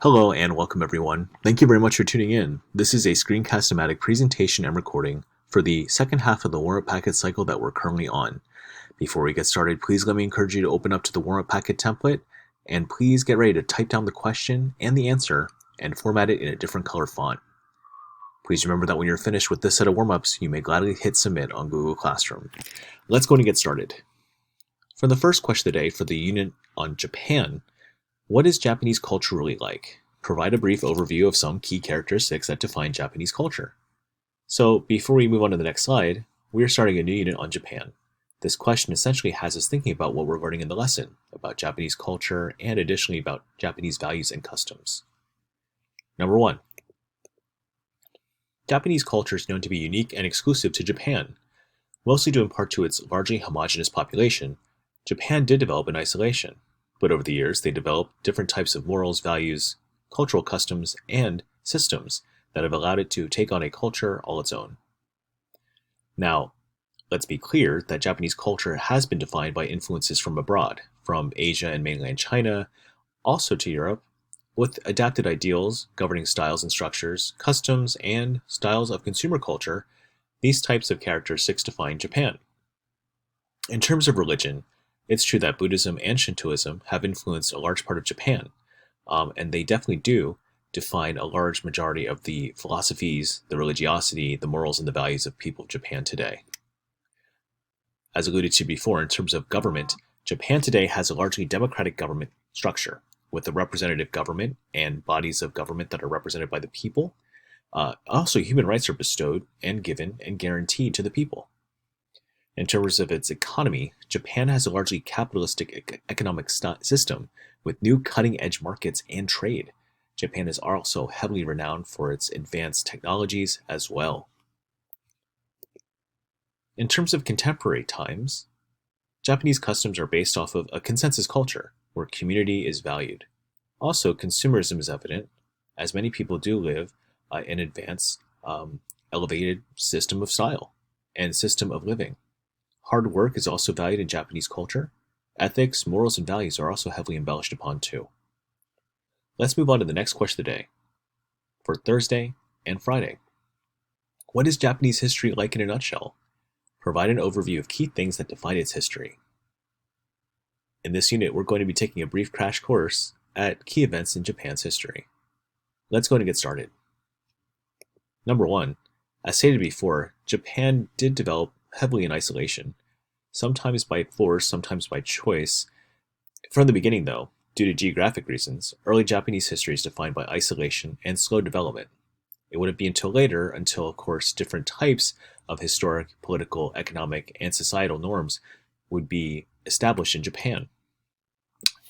Hello and welcome everyone. Thank you very much for tuning in. This is a screencast-o-matic presentation and recording for the second half of the warm-up packet cycle that we're currently on. Before we get started, please let me encourage you to open up to the warm-up packet template and please get ready to type down the question and the answer and format it in a different color font. Please remember that when you're finished with this set of warm-ups, you may gladly hit submit on Google Classroom. Let's go and get started. For the first question of the day for the unit on Japan, what is Japanese culture really like? Provide a brief overview of some key characteristics that define Japanese culture. So before we move on to the next slide, we are starting a new unit on Japan. This question essentially has us thinking about what we're learning in the lesson, about Japanese culture, and additionally about Japanese values and customs. Number 1. Japanese culture is known to be unique and exclusive to Japan. Mostly due in part to its largely homogeneous population, Japan did develop in isolation. But over the years, they developed different types of morals, values, cultural customs, and systems that have allowed it to take on a culture all its own. Now, let's be clear that Japanese culture has been defined by influences from abroad, from Asia and mainland China, also to Europe, with adapted ideals, governing styles and structures, customs, and styles of consumer culture. These types of characteristics define Japan. In terms of religion, it's true that Buddhism and Shintoism have influenced a large part of Japan, and they definitely do define a large majority of the philosophies, the religiosity, the morals, and the values of people of Japan today. As alluded to before, in terms of government, Japan today has a largely democratic government structure, with a representative government and bodies of government that are represented by the people. Also, human rights are bestowed and given and guaranteed to the people. In terms of its economy, Japan has a largely capitalistic economic system with new cutting-edge markets and trade. Japan is also heavily renowned for its advanced technologies as well. In terms of contemporary times, Japanese customs are based off of a consensus culture where community is valued. Also, consumerism is evident, as many people do live in advanced, elevated system of style and system of living. Hard work is also valued in Japanese culture. Ethics, morals, and values are also heavily embellished upon too. Let's move on to the next question of the day for Thursday and Friday. What is Japanese history like in a nutshell? Provide an overview of key things that define its history. In this unit, we're going to be taking a brief crash course at key events in Japan's history. Let's go and get started. Number 1, as stated before, Japan did develop heavily in isolation, sometimes by force, sometimes by choice. From the beginning, though, due to geographic reasons, early Japanese history is defined by isolation and slow development. It wouldn't be until later, of course, different types of historic, political, economic, and societal norms would be established in Japan.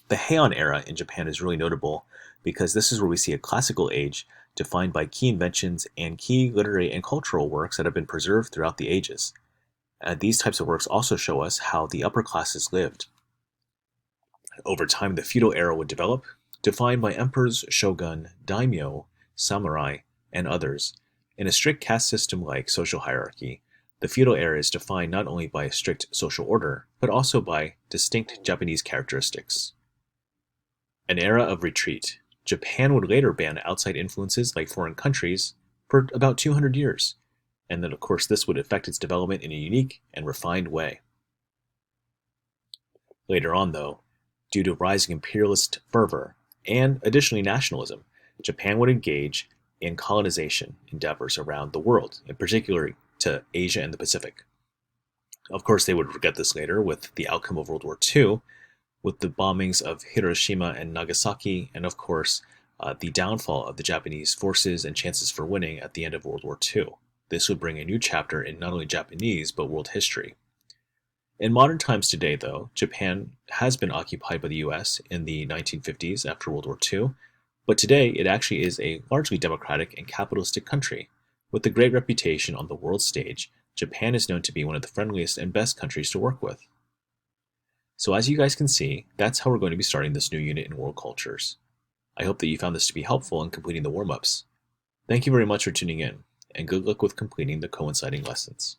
The Heian era in Japan is really notable because this is where we see a classical age defined by key inventions and key literary and cultural works that have been preserved throughout the ages. These types of works also show us how the upper classes lived. Over time, the feudal era would develop, defined by emperors, shogun, daimyo, samurai, and others. In a strict caste system like social hierarchy, the feudal era is defined not only by a strict social order, but also by distinct Japanese characteristics. An era of retreat. Japan would later ban outside influences like foreign countries for about 200 years. And then, of course, this would affect its development in a unique and refined way. Later on, though, due to rising imperialist fervor and additionally nationalism, Japan would engage in colonization endeavors around the world, in particular to Asia and the Pacific. Of course, they would forget this later with the outcome of World War II, with the bombings of Hiroshima and Nagasaki, and of course, the downfall of the Japanese forces and chances for winning at the end of World War II. This would bring a new chapter in not only Japanese, but world history. In modern times today, though, Japan has been occupied by the US in the 1950s after World War II, but today it actually is a largely democratic and capitalistic country. With a great reputation on the world stage, Japan is known to be one of the friendliest and best countries to work with. So as you guys can see, that's how we're going to be starting this new unit in World Cultures. I hope that you found this to be helpful in completing the warm-ups. Thank you very much for tuning in, and good luck with completing the coinciding lessons.